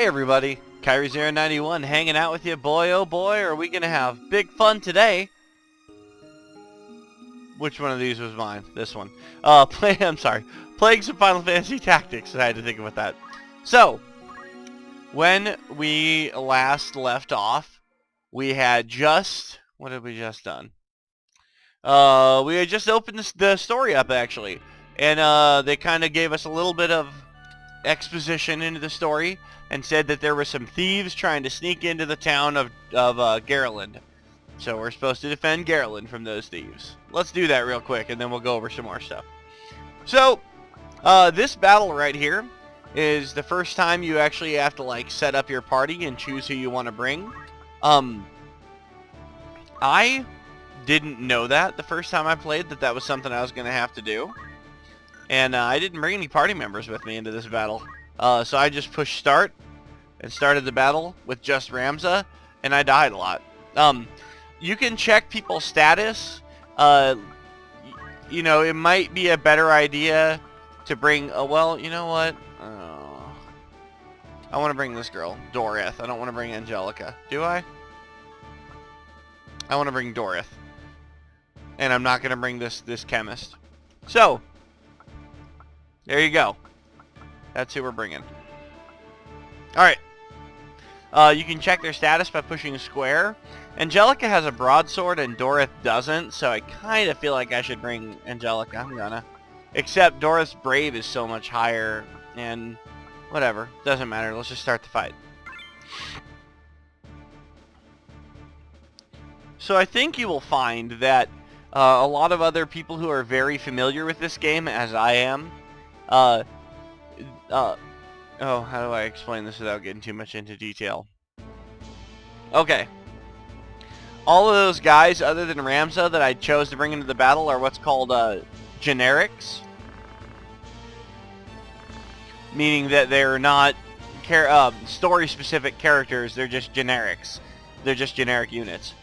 Hey everybody, Kyrie091 hanging out with you. Boy oh boy, are we gonna have big fun today. Which one of these was mine? This one. Playing some Final Fantasy Tactics. I had to think about that. So, when we last left off, we had just... What had we just done? We had just opened the story up, actually. And they kind of gave us a little bit of exposition into the story and said that there were some thieves trying to sneak into the town of Gariland. So we're supposed to defend Gariland from those thieves. Let's do that real quick and then we'll go over some more stuff. So, this battle right here is the first time you actually have to like set up your party and choose who you want to bring. I didn't know that the first time I played that was something I was going to have to do. And I didn't bring any party members with me into this battle. So I just pushed start and started the battle with just Ramza, and I died a lot. You can check people's status. You know, it might be a better idea to bring... well, you know what? I want to bring this girl, Dorith. I don't want to bring Angelica. Do I? I want to bring Dorith. And I'm not going to bring this chemist. So, there you go. That's who we're bringing. Alright. You can check their status by pushing square. Angelica has a broadsword and Dorith doesn't, so I kind of feel like I should bring Angelica. I'm gonna. Except Dorith's brave is so much higher, and whatever. Doesn't matter. Let's just start the fight. So I think you will find that a lot of other people who are very familiar with this game, as I am, oh, how do I explain this without getting too much into detail? Okay. All of those guys, other than Ramza, that I chose to bring into the battle are what's called generics. Meaning that they're not story-specific characters, they're just generics. They're just generic units.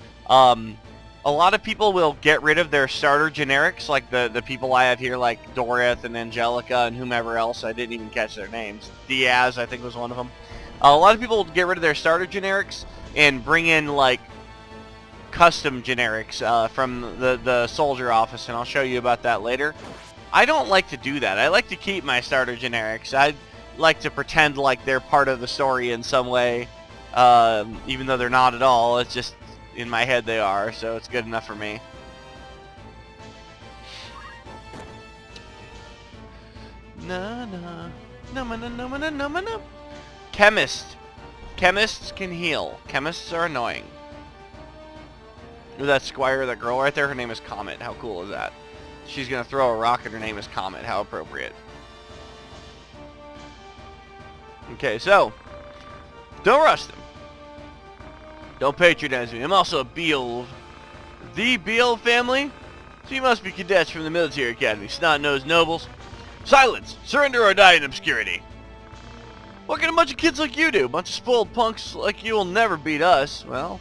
A lot of people will get rid of their starter generics, like the people I have here, like Dorith and Angelica and whomever else. I didn't even catch their names. Diaz, I think, was one of them. A lot of people will get rid of their starter generics and bring in, like, custom generics from the soldier office, and I'll show you about that later. I don't like to do that. I like to keep my starter generics. I like to pretend like they're part of the story in some way, even though they're not at all. It's just... in my head they are, so it's good enough for me. Chemist. Chemists can heal. Chemists are annoying. Ooh, that Squire, that girl right there, her name is Comet. How cool is that? She's gonna throw a rock and her name is Comet. How appropriate. Okay, so don't rush them. Don't patronize me. I'm also a Beal. The Beal family? So you must be cadets from the military academy, snot-nosed nobles. Silence! Surrender or die in obscurity. What can a bunch of kids like you do? A bunch of spoiled punks like you will never beat us. Well,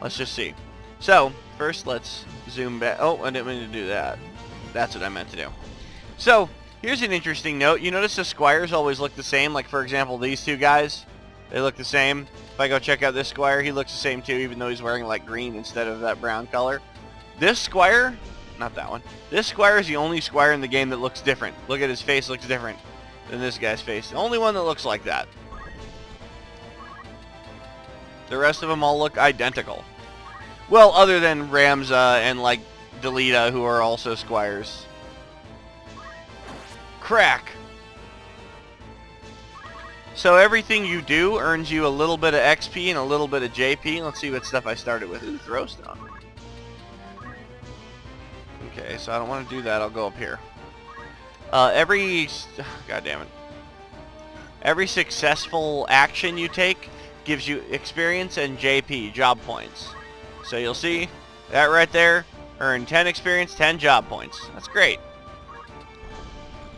let's just see. So, first let's zoom back. Oh, I didn't mean to do that. That's what I meant to do. So, here's an interesting note. You notice the squires always look the same. Like, for example, these two guys. They look the same. If I go check out this squire, he looks the same too, even though he's wearing like green instead of that brown color. This squire, not that one, this squire is the only squire in the game that looks different. Look at his face, looks different than this guy's face. The only one that looks like that. The rest of them all look identical. Well, other than Ramza and like Delita, who are also squires. Crack! So everything you do earns you a little bit of XP and a little bit of JP. Let's see what stuff I started with. Ooh, throwstone. Okay, so I don't want to do that. I'll go up here. God damn it. Every successful action you take gives you experience and JP, job points. So you'll see that right there. Earn 10 experience, 10 job points. That's great.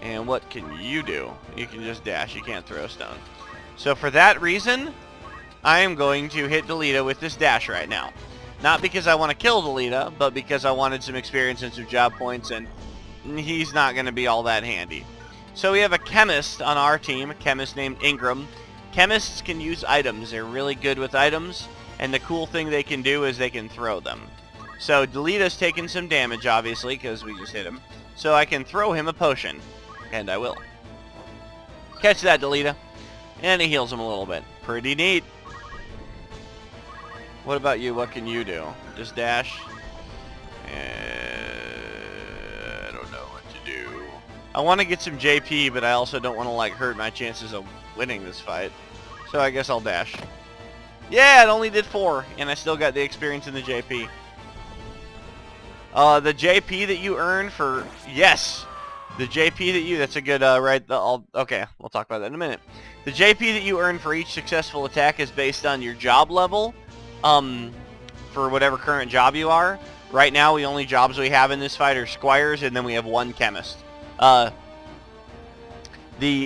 And what can you do? You can just dash. You can't throw stone. So for that reason, I am going to hit Delita with this dash right now. Not because I want to kill Delita, but because I wanted some experience and some job points, and he's not going to be all that handy. So we have a chemist on our team, a chemist named Ingram. Chemists can use items. They're really good with items, and the cool thing they can do is they can throw them. So Delita's taking some damage, obviously, because we just hit him. So I can throw him a potion, and I will. Catch that, Delita. And he heals him a little bit. Pretty neat. What about you? What can you do? Just dash? I don't know what to do. I want to get some JP, but I also don't want to like hurt my chances of winning this fight. So I guess I'll dash. Yeah, it only did 4, and I still got the experience in the JP. The JP that you earn for... Yes! The JP that you... That's a good, right... Okay, we'll talk about that in a minute. The JP that you earn for each successful attack is based on your job level. For whatever current job you are. Right now, the only jobs we have in this fight are squires, and then we have 1 chemist. The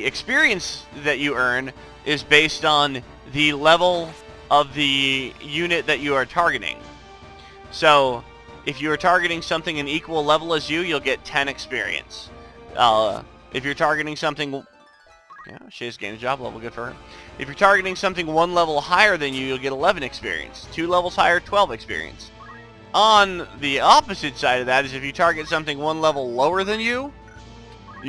experience that you earn is based on the level of the unit that you are targeting. So, if you are targeting something an equal level as you, you'll get 10 experience. If you're targeting something... Yeah, she just gained a job level, good for her. If you're targeting something 1 level higher than you, you'll get 11 experience. 2 levels higher, 12 experience. On the opposite side of that is if you target something 1 level lower than you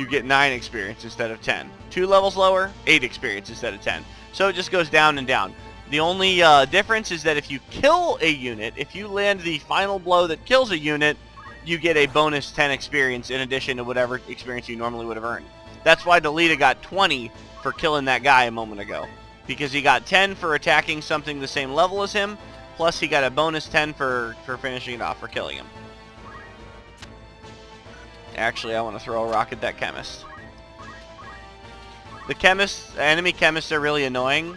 get 9 experience instead of 10. 2 levels lower, 8 experience instead of 10. So it just goes down and down. The only difference is that if you kill a unit, if you land the final blow that kills a unit, you get a bonus 10 experience in addition to whatever experience you normally would have earned. That's why Delita got 20 for killing that guy a moment ago. Because he got 10 for attacking something the same level as him, plus he got a bonus 10 for finishing it off, for killing him. Actually, I want to throw a rock at that chemist. The enemy chemists are really annoying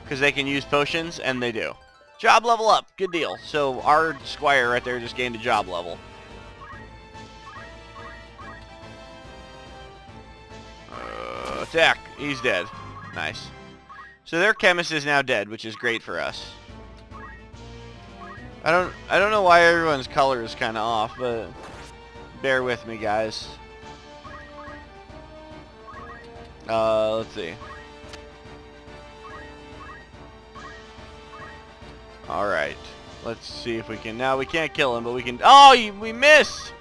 because they can use potions, and they do. Job level up. Good deal. So our squire right there just gained a job level. Attack. He's dead. Nice. So their chemist is now dead, which is great for us. I don't know why everyone's color is kind of off, but bear with me, guys. Let's see. Alright. Let's see if we can... Now, we can't kill him, but we can... Oh, we missed!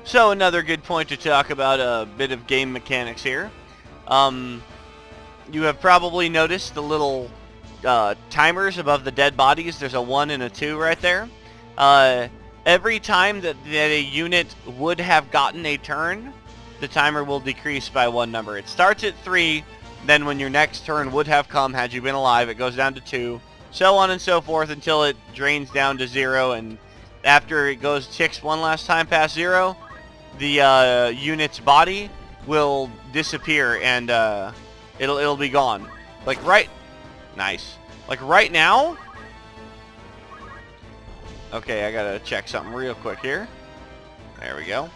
So, another good point to talk about a bit of game mechanics here. You have probably noticed the little timers above the dead bodies. There's a 1 and a 2 right there. Every time that a unit would have gotten a turn, the timer will decrease by 1 number. It starts at 3, then when your next turn would have come had you been alive, it goes down to 2, so on and so forth until it drains down to 0, and after it ticks one last time past 0, the unit's body will disappear and it'll be gone. Like nice. Like right now. Okay, I gotta check something real quick here. There we go.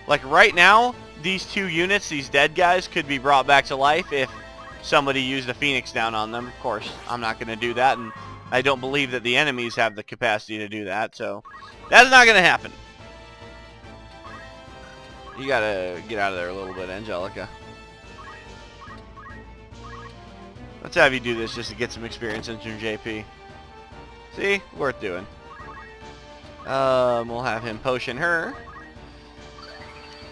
Like right now, these 2 units, these dead guys, could be brought back to life if somebody used a Phoenix down on them. Of course, I'm not gonna do that, and I don't believe that the enemies have the capacity to do that, so that's not gonna happen. You gotta get out of there a little bit, Angelica. Let's have you do this just to get some experience into JP. See? Worth doing. We'll have him potion her.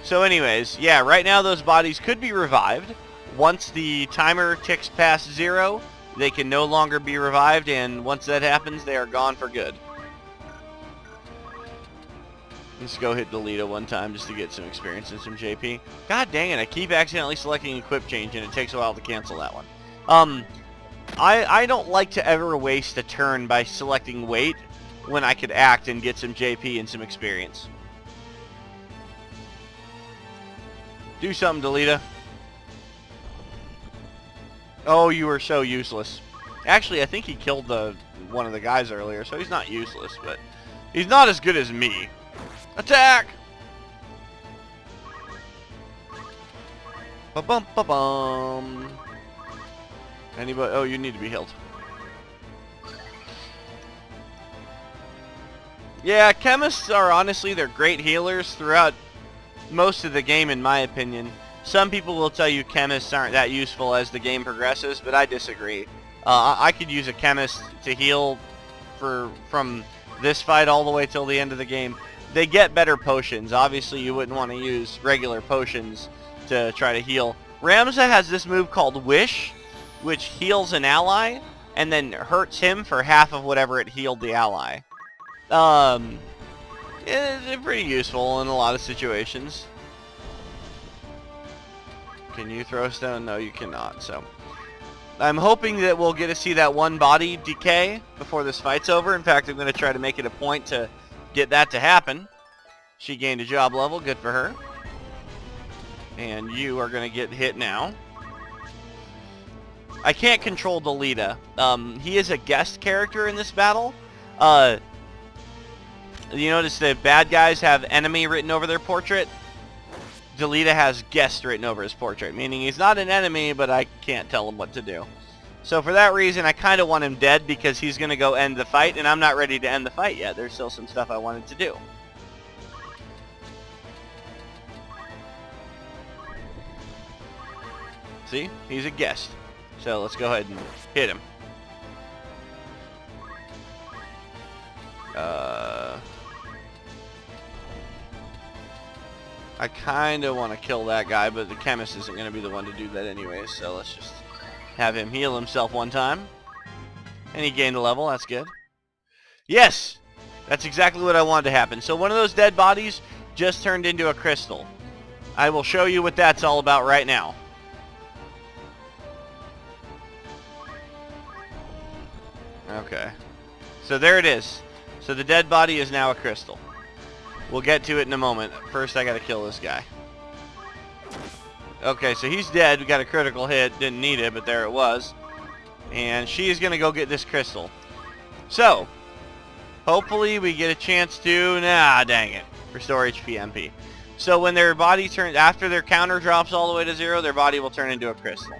So anyways, yeah, right now those bodies could be revived. Once the timer ticks past 0, they can no longer be revived, and once that happens, they are gone for good. Let's go hit Delita one time just to get some experience and some JP. God dang it, I keep accidentally selecting equip change and it takes a while to cancel that one. I don't like to ever waste a turn by selecting wait when I could act and get some JP and some experience. Do something, Delita. Oh, you are so useless. Actually, I think he killed one of the guys earlier, so he's not useless, but he's not as good as me. Attack! Ba-bum, ba-bum. Anybody? Oh, you need to be healed. Yeah, chemists are honestly, they're great healers throughout most of the game, in my opinion. Some people will tell you chemists aren't that useful as the game progresses, but I disagree. I could use a chemist to heal from this fight all the way till the end of the game. They get better potions. Obviously, you wouldn't want to use regular potions to try to heal. Ramza has this move called Wish, which heals an ally and then hurts him for half of whatever it healed the ally. It's pretty useful in a lot of situations. Can you throw stone? No, you cannot. So I'm hoping that we'll get to see that one body decay before this fight's over. In fact, I'm going to try to make it a point to get that to happen. She gained a job level. Good for her. And you are going to get hit now. I can't control Delita. He is a guest character in this battle. You notice that bad guys have enemy written over their portrait. Delita has guest written over his portrait, meaning he's not an enemy, but I can't tell him what to do. So for that reason, I kind of want him dead because he's going to go end the fight, and I'm not ready to end the fight yet. There's still some stuff I wanted to do. See? He's a guest. So let's go ahead and hit him. I kind of want to kill that guy, but the chemist isn't going to be the one to do that anyway, so let's just have him heal himself one time. And he gained a level, that's good. Yes! That's exactly what I wanted to happen. So one of those dead bodies just turned into a crystal. I will show you what that's all about right now. Okay. So there it is. So the dead body is now a crystal. We'll get to it in a moment. First, I gotta kill this guy. Okay, so he's dead. We got a critical hit. Didn't need it, but there it was. And she's gonna go get this crystal. So, hopefully we get a chance to... Nah, dang it. Restore HP MP. So when their body turns... After their counter drops all the way to 0, their body will turn into a crystal.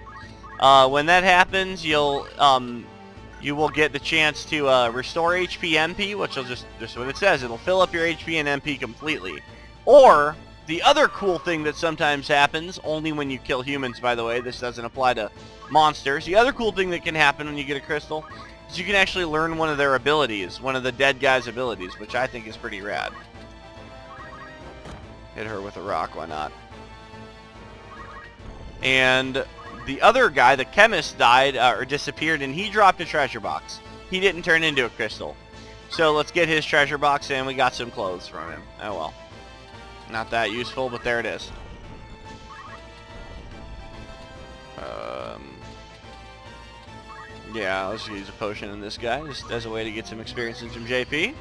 When that happens, you will get the chance to restore HP MP, which will just what it says. It'll fill up your HP and MP completely. Or, the other cool thing that sometimes happens, only when you kill humans, by the way, this doesn't apply to monsters. The other cool thing that can happen when you get a crystal is you can actually learn one of their abilities, one of the dead guy's abilities, which I think is pretty rad. Hit her with a rock, why not? And... the other guy, the chemist, died or disappeared, and he dropped a treasure box. He didn't turn into a crystal. So let's get his treasure box, and we got some clothes from him. Oh well. Not that useful, but there it is. Yeah, let's use a potion in this guy, just as a way to get some experience and some JP.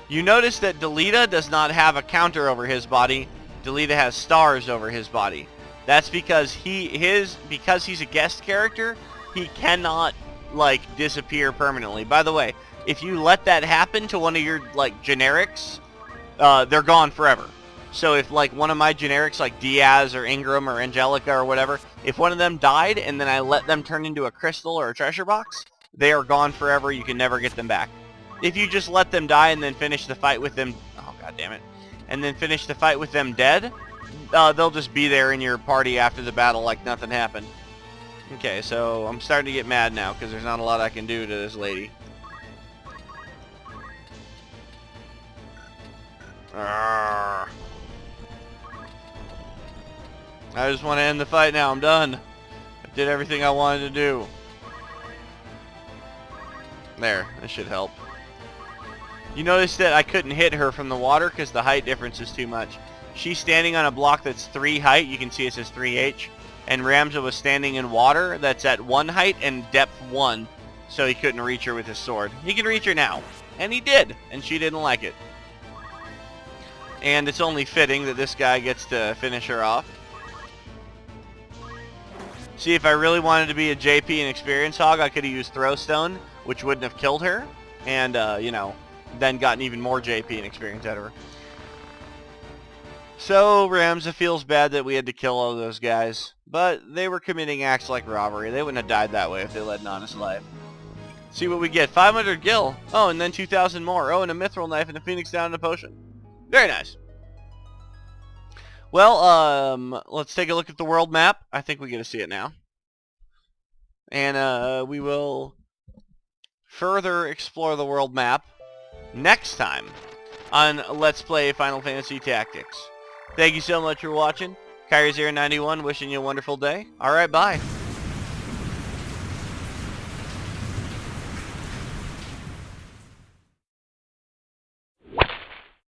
You notice that Delita does not have a counter over his body. Delita has stars over his body. That's because because he's a guest character, he cannot like disappear permanently. By the way, if you let that happen to one of your like generics, they're gone forever. So if like one of my generics like Diaz or Ingram or Angelica or whatever, if one of them died and then I let them turn into a crystal or a treasure box, they are gone forever. You can never get them back. If you just let them die and then finish the fight with them, oh god damn it. And then finish the fight with them dead, they'll just be there in your party after the battle like nothing happened. Okay, so I'm starting to get mad now because there's not a lot I can do to this lady. Arrgh. I just want to end the fight now. I'm done. I did everything I wanted to do. There, that should help. You notice that I couldn't hit her from the water because the height difference is too much. She's standing on a block that's 3 height. You can see it says 3H. And Ramza was standing in water that's at 1 height and depth 1. So he couldn't reach her with his sword. He can reach her now. And he did. And she didn't like it. And it's only fitting that this guy gets to finish her off. See, if I really wanted to be a JP and experience hog, I could have used Throwstone, which wouldn't have killed her. And, you know... then gotten even more JP and experience out of her. So Ramza feels bad that we had to kill all those guys, but they were committing acts like robbery. They wouldn't have died that way if they led an honest life. See what we get. 500 gil. Oh, and then 2,000 more. Oh, and a mithril knife and a phoenix down and a potion. Very nice. Well, let's take a look at the world map. I think we get to see it now. And we will further explore the world map next time on Let's Play Final Fantasy Tactics. Thank you so much for watching. Kyrie091 wishing you a wonderful day. Alright, bye.